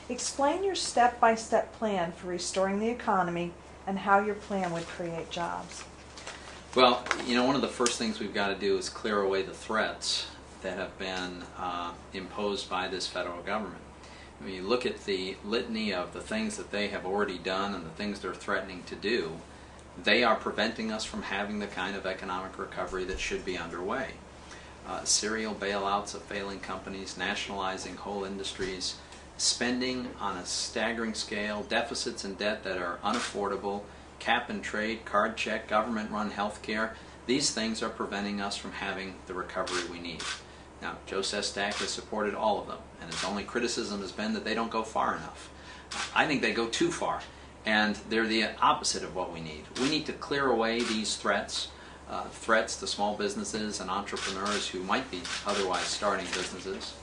Explain your step-by-step plan for restoring the economy and how your plan would create jobs. Well, one of the first things we've got to do is clear away the threats that have been imposed by this federal government. When you look at the litany of the things that they have already done and the things they're threatening to do, they are preventing us from having the kind of economic recovery that should be underway. Serial bailouts of failing companies, nationalizing whole industries, spending on a staggering scale, deficits and debt that are unaffordable, cap and trade, card check, government-run health care. These things are preventing us from having the recovery we need. Now, Joe Sestak has supported all of them, and his only criticism has been that they don't go far enough. I think they go too far, and they're the opposite of what we need. We need to clear away these threats to small businesses and entrepreneurs who might be otherwise starting businesses.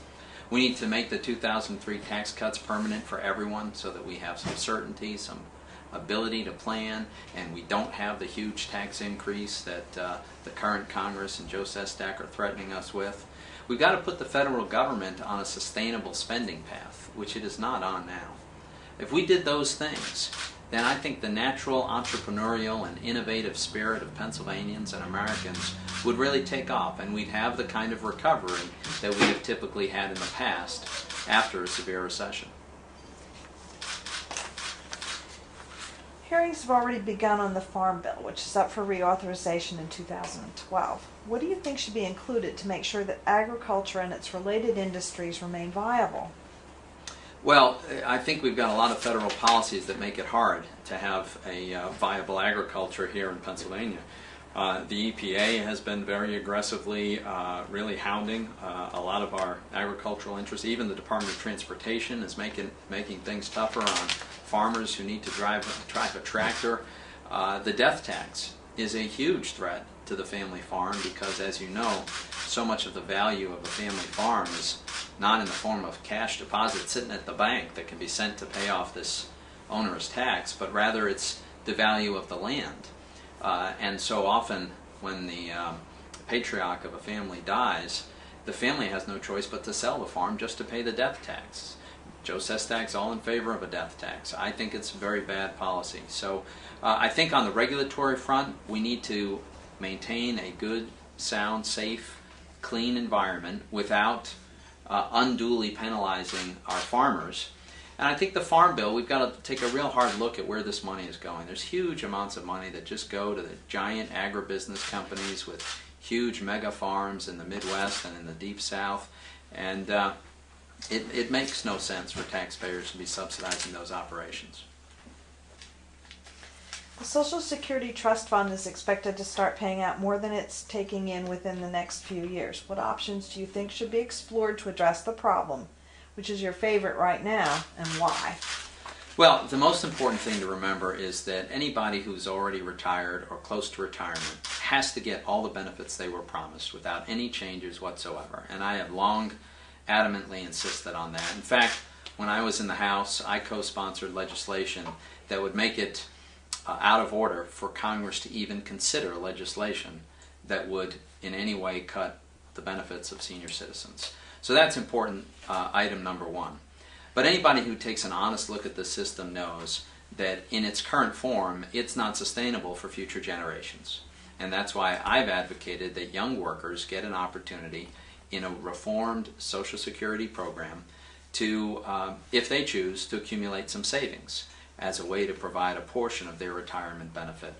We need to make the 2003 tax cuts permanent for everyone so that we have some certainty, some ability to plan, and we don't have the huge tax increase that the current Congress and Joe Sestak are threatening us with. We've got to put the federal government on a sustainable spending path, which it is not on now. If we did those things, then I think the natural entrepreneurial and innovative spirit of Pennsylvanians and Americans would really take off, and we'd have the kind of recovery that we have typically had in the past after a severe recession. Hearings have already begun on the Farm Bill, which is up for reauthorization in 2012. What do you think should be included to make sure that agriculture and its related industries remain viable? Well, I think we've got a lot of federal policies that make it hard to have a viable agriculture here in Pennsylvania. The EPA has been very aggressively really hounding a lot of our agricultural interests. Even the Department of Transportation is making things tougher on farmers who need to drive a tractor. The death tax is a huge threat to the family farm because, as you know, so much of the value of a family farm is not in the form of cash deposits sitting at the bank that can be sent to pay off this onerous tax, but rather it's the value of the land. And so often when the patriarch of a family dies, the family has no choice but to sell the farm just to pay the death tax. Joe Sestak's all in favor of a death tax. I think it's very bad policy. So I think on the regulatory front, we need to maintain a good, sound, safe, clean environment without unduly penalizing our farmers. And I think the Farm Bill, we've got to take a real hard look at where this money is going. There's huge amounts of money that just go to the giant agribusiness companies with huge mega farms in the Midwest and in the Deep South. And it makes no sense for taxpayers to be subsidizing those operations. The Social Security Trust Fund is expected to start paying out more than it's taking in within the next few years. What options do you think should be explored to address the problem? Which is your favorite right now, and why? Well, the most important thing to remember is that anybody who's already retired or close to retirement has to get all the benefits they were promised without any changes whatsoever. And I have long adamantly insisted on that. In fact, when I was in the House, I co-sponsored legislation that would make it out of order for Congress to even consider legislation that would in any way cut the benefits of senior citizens. So that's important, item number one. But anybody who takes an honest look at the system knows that in its current form, it's not sustainable for future generations. And that's why I've advocated that young workers get an opportunity in a reformed Social Security program to, if they choose, to accumulate some savings as a way to provide a portion of their retirement benefit.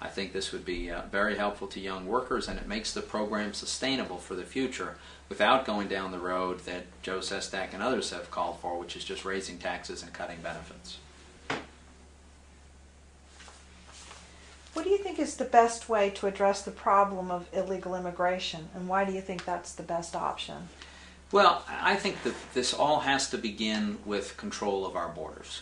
I think this would be very helpful to young workers, and it makes the program sustainable for the future without going down the road that Joe Sestak and others have called for, which is just raising taxes and cutting benefits. What do you think is the best way to address the problem of illegal immigration, and why do you think that's the best option? Well, I think that this all has to begin with control of our borders.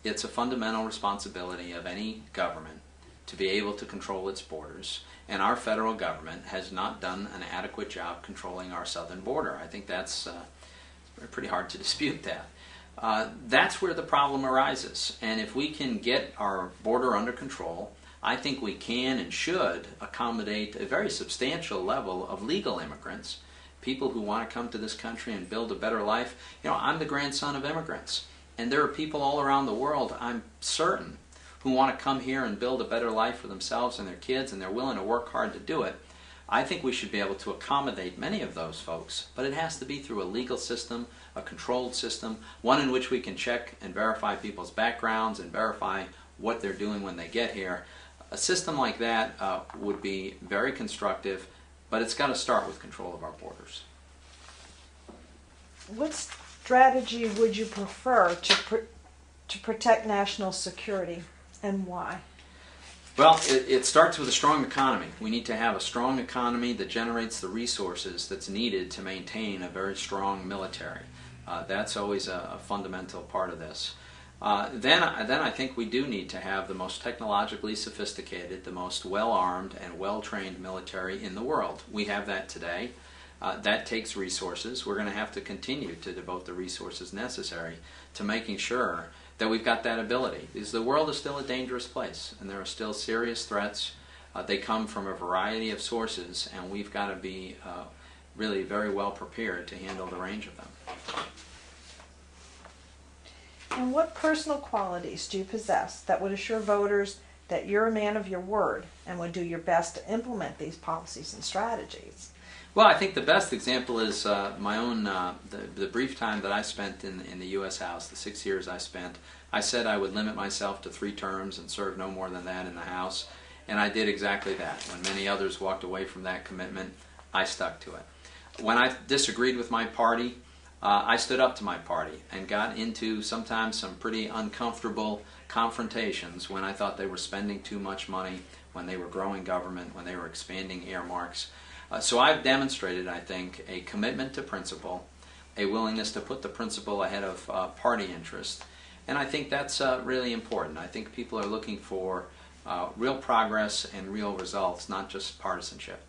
It's a fundamental responsibility of any government to be able to control its borders, and our federal government has not done an adequate job controlling our southern border. I think that's pretty hard to dispute that. That's where the problem arises, and if we can get our border under control, I think we can and should accommodate a very substantial level of legal immigrants, people who want to come to this country and build a better life. You know, I'm the grandson of immigrants. And there are people all around the world, I'm certain, who want to come here and build a better life for themselves and their kids, and they're willing to work hard to do it. I think we should be able to accommodate many of those folks, but it has to be through a legal system, a controlled system, one in which we can check and verify people's backgrounds and verify what they're doing when they get here. A system like that would be very constructive, but it's got to start with control of our borders. What strategy would you prefer to protect national security, and why? Well, it starts with a strong economy. We need to have a strong economy that generates the resources that's needed to maintain a very strong military. That's always a fundamental part of this. Then I think we do need to have the most technologically sophisticated, the most well-armed and well-trained military in the world. We have that today. That takes resources. We're going to have to continue to devote the resources necessary to making sure that we've got that ability. Because the world is still a dangerous place, and there are still serious threats. They come from a variety of sources, and we've got to be really very well prepared to handle the range of them. And what personal qualities do you possess that would assure voters that you're a man of your word and would do your best to implement these policies and strategies? Well, I think the best example is my own, the brief time that I spent in the U.S. House, the 6 years I spent. I said I would limit myself to 3 terms and serve no more than that in the House, and I did exactly that. When many others walked away from that commitment, I stuck to it. When I disagreed with my party, I stood up to my party and got into sometimes some pretty uncomfortable confrontations when I thought they were spending too much money, when they were growing government, when they were expanding earmarks. So I've demonstrated, I think, a commitment to principle, a willingness to put the principle ahead of party interest, and I think that's really important. I think people are looking for real progress and real results, not just partisanship.